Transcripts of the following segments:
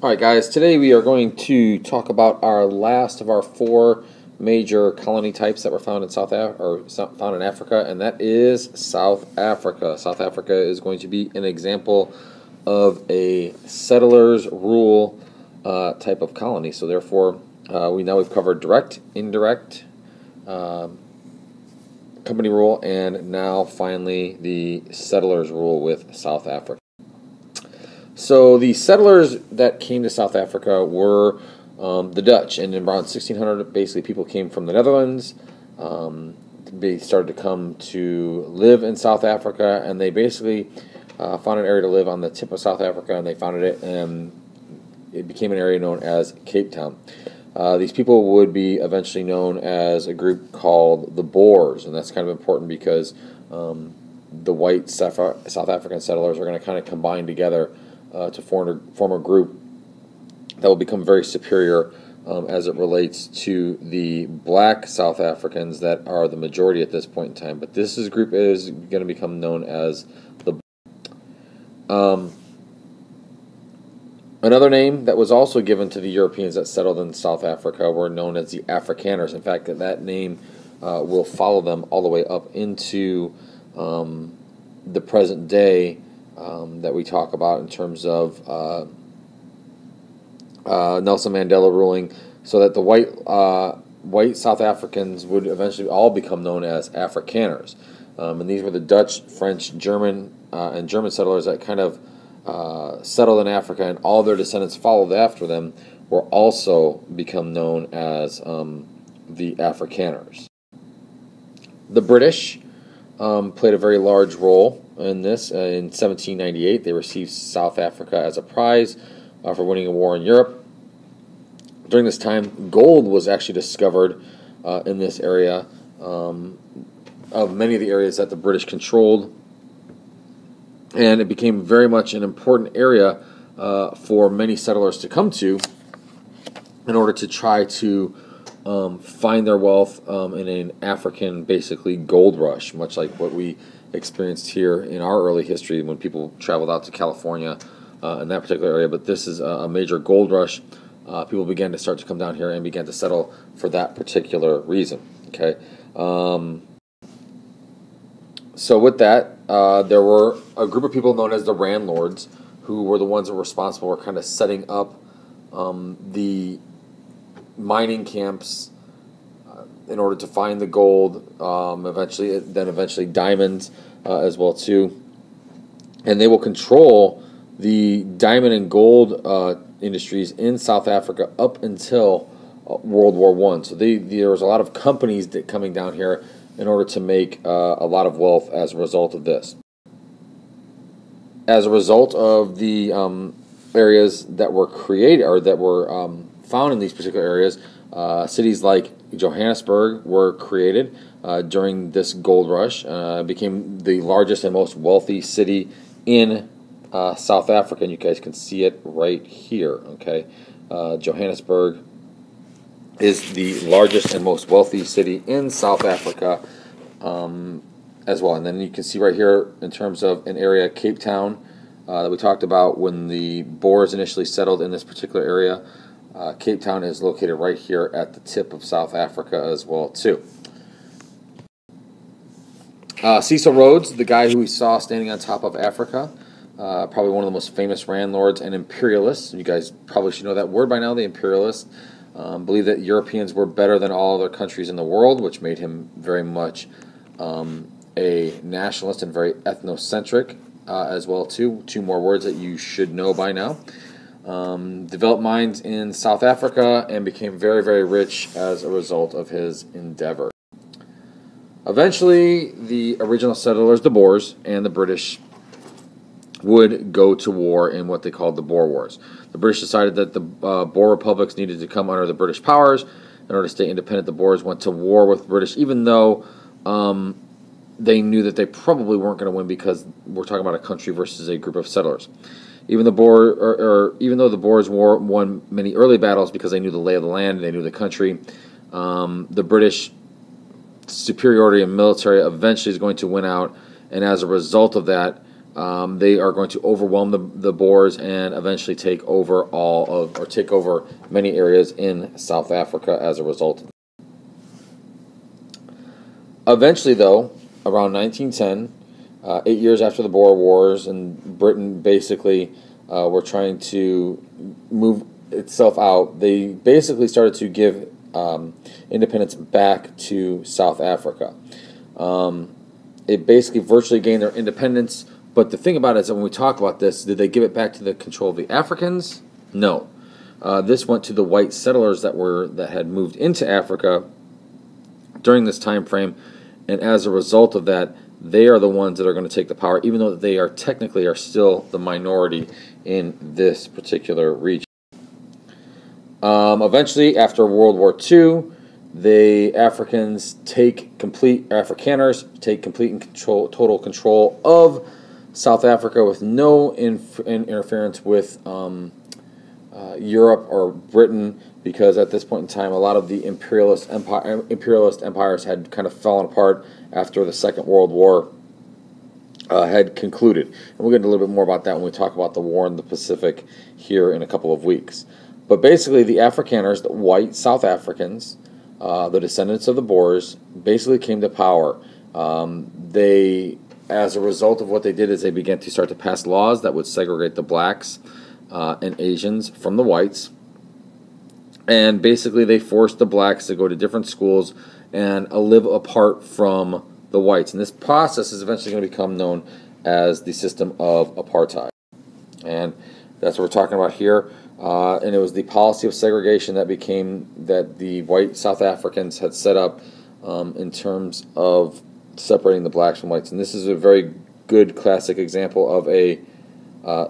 Alright guys, today we are going to talk about our last of our four major colony types that were found in found in Africa, and that is South Africa. South Africa is going to be an example of a settlers rule type of colony. So therefore, we've covered direct, indirect, company rule, and now finally the settlers rule with South Africa. So the settlers that came to South Africa were the Dutch, and in around 1600, basically people came from the Netherlands. They started to come to live in South Africa, and they basically found an area to live on the tip of South Africa, and they founded it, and it became an area known as Cape Town. These people would be eventually known as a group called the Boers, and that's kind of important because the white South African settlers are going to kind of combine together to form a group that will become very superior as it relates to the black South Africans that are the majority at this point in time. But this group is going to become known as the Another name that was also given to the Europeans that settled in South Africa were known as the Afrikaners. In fact, that name will follow them all the way up into the present day that we talk about in terms of Nelson Mandela ruling, so that the white South Africans would eventually all become known as Afrikaners. And these were the Dutch, French, German, and German settlers that kind of settled in Africa, and all their descendants followed after them were also become known as the Afrikaners. The British played a very large role in this. In 1798, they received South Africa as a prize for winning a war in Europe. During this time, gold was actually discovered in this area of many of the areas that the British controlled, and it became very much an important area for many settlers to come to in order to try to find their wealth in an African, basically, gold rush, much like what we experienced here in our early history when people traveled out to California in that particular area. But this is a major gold rush. People began to start to come down here and began to settle for that particular reason. Okay. So with that, there were a group of people known as the Randlords, who were the ones that were responsible for kind of setting up the mining camps in order to find the gold, eventually diamonds as well too, and they will control the diamond and gold industries in South Africa up until World War I. So there was a lot of companies coming down here in order to make a lot of wealth as a result of this. As a result of the areas that were created or that were found in these particular areas, cities like Johannesburg were created during this gold rush. Became the largest and most wealthy city in South Africa, and you guys can see it right here. Okay, Johannesburg is the largest and most wealthy city in South Africa as well. And then you can see right here in terms of an area, Cape Town, that we talked about when the Boers initially settled in this particular area. Cape Town is located right here at the tip of South Africa as well too. Cecil Rhodes, the guy who we saw standing on top of Africa, probably one of the most famous landlords and imperialists. You guys probably should know that word by now, the imperialist. Believed that Europeans were better than all other countries in the world, which made him very much a nationalist and very ethnocentric as well too. Two more words that you should know by now. Developed mines in South Africa and became very, very rich as a result of his endeavor. Eventually, the original settlers, the Boers, and the British would go to war in what they called the Boer Wars. The British decided that the Boer republics needed to come under the British powers. In order to stay independent, the Boers went to war with the British, even though they knew that they probably weren't going to win because we're talking about a country versus a group of settlers. Even though the Boers won many early battles because they knew the lay of the land, they knew the country, the British superiority in military eventually is going to win out, and as a result of that, they are going to overwhelm the Boers and eventually take over take over many areas in South Africa as a result. Eventually, though, around 1910, 8 years after the Boer Wars, and Britain basically were trying to move itself out, they basically started to give independence back to South Africa. It basically virtually gained their independence, but the thing about it is that when we talk about this, did they give it back to the control of the Africans? No. This went to the white settlers that had moved into Africa during this time frame, and as a result of that, they are the ones that are going to take the power, even though they are technically still the minority in this particular region. Eventually, after World War II, the Africaners take complete total control of South Africa with no interference with Europe or Britain, because at this point in time, a lot of the imperialist empires had kind of fallen apart after the Second World War had concluded. And we'll get a little bit more about that when we talk about the war in the Pacific here in a couple of weeks. But basically, the Afrikaners, the white South Africans, the descendants of the Boers, basically came to power. As a result of what they did, is they began to start to pass laws that would segregate the blacks and Asians from the whites. And basically, they forced the blacks to go to different schools and live apart from the whites. And this process is eventually going to become known as the system of apartheid. And that's what we're talking about here. And it was the policy of segregation that the white South Africans had set up in terms of separating the blacks from whites. And this is a very good classic example of a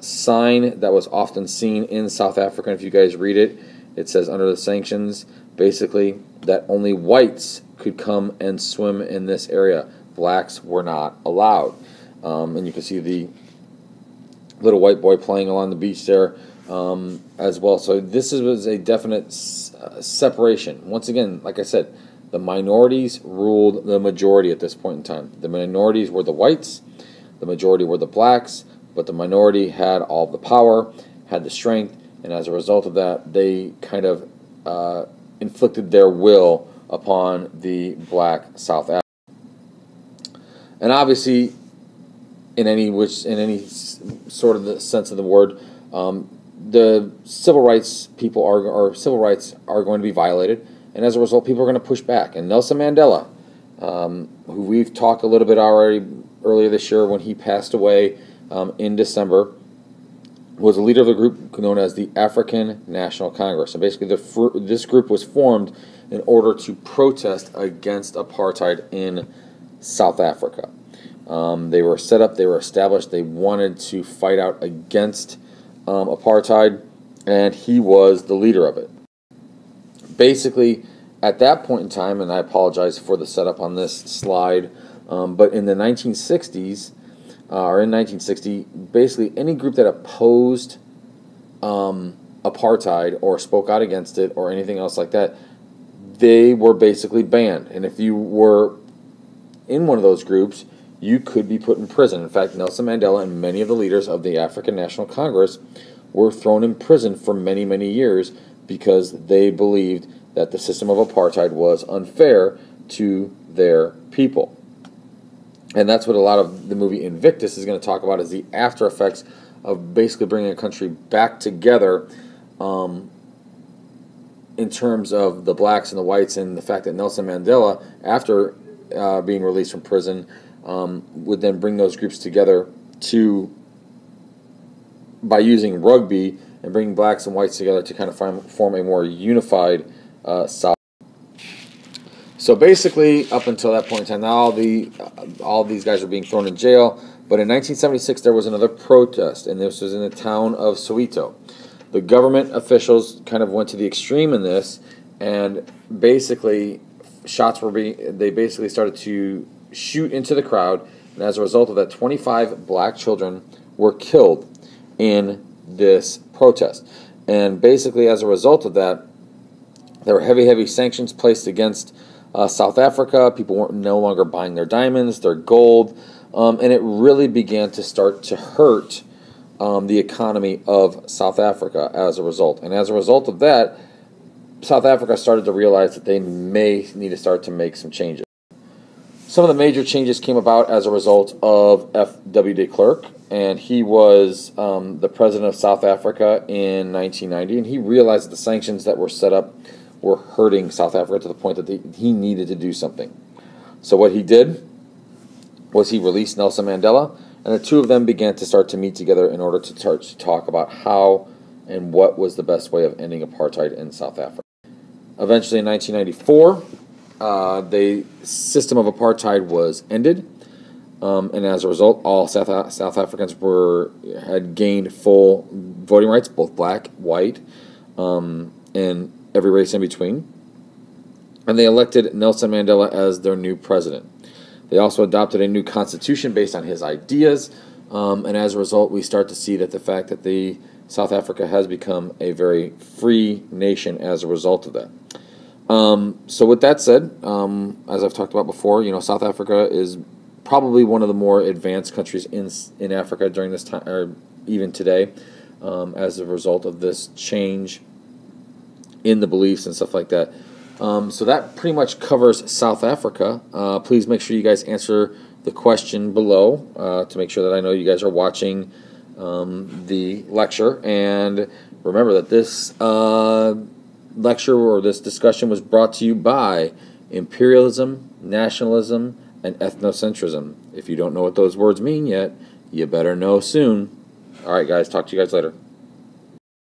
sign that was often seen in South Africa. If you guys read it, it says under the sanctions, basically, that only whites could come and swim in this area. Blacks were not allowed. And you can see the little white boy playing along the beach there as well. So this was a definite separation. Once again, like I said, the minorities ruled the majority at this point in time. The minorities were the whites, the majority were the blacks, but the minority had all the power, had the strength, and as a result of that, they kind of inflicted their will upon the black South Africans. And obviously, in any sort of the sense of the word, the civil rights civil rights are going to be violated, and as a result, people are going to push back. And Nelson Mandela, who we've talked a little bit already earlier this year when he passed away in December, was a leader of the group known as the African National Congress. And basically, this group was formed in order to protest against apartheid in South Africa. They were set up, they were established, they wanted to fight out against apartheid, and he was the leader of it. Basically, at that point in time, and I apologize for the setup on this slide, but in the 1960s, or in 1960, basically any group that opposed apartheid or spoke out against it or anything else like that, they were basically banned. And if you were in one of those groups, you could be put in prison. In fact, Nelson Mandela and many of the leaders of the African National Congress were thrown in prison for many, many years because they believed that the system of apartheid was unfair to their people. And that's what a lot of the movie Invictus is going to talk about, is the after effects of basically bringing a country back together in terms of the blacks and the whites, and the fact that Nelson Mandela, after being released from prison, would then bring those groups together by using rugby and bringing blacks and whites together to kind of form a more unified South. So basically, up until that point in time, all these guys are being thrown in jail. But in 1976, there was another protest, and this was in the town of Soweto. The government officials kind of went to the extreme in this, and basically, they basically started to shoot into the crowd, and as a result of that, 25 black children were killed in this protest. And basically, as a result of that, there were heavy sanctions placed against South Africa. People weren't no longer buying their diamonds, their gold. and it really began to start to hurt the economy of South Africa as a result. And as a result of that, South Africa started to realize that they may need to start to make some changes. Some of the major changes came about as a result of F.W. de Klerk, and he was the president of South Africa in 1990, and he realized that the sanctions that were set up were hurting South Africa to the point that he needed to do something. So what he did was he released Nelson Mandela, and the two of them began to start to meet together in order to start to talk about how and what was the best way of ending apartheid in South Africa. Eventually, in 1994, the system of apartheid was ended, and as a result, all South Africans had gained full voting rights, both black, white, and every race in between. And they elected Nelson Mandela as their new president. They also adopted a new constitution based on his ideas, and as a result, we start to see that the fact that South Africa has become a very free nation as a result of that. So with that said, as I've talked about before, South Africa is probably one of the more advanced countries in Africa during this time, or even today, as a result of this change in the beliefs and stuff like that. So that pretty much covers South Africa. Please make sure you guys answer the question below to make sure that I know you guys are watching the lecture. And remember that this lecture or this discussion was brought to you by imperialism, nationalism, and ethnocentrism. If you don't know what those words mean yet, you better know soon. All right, guys. Talk to you guys later.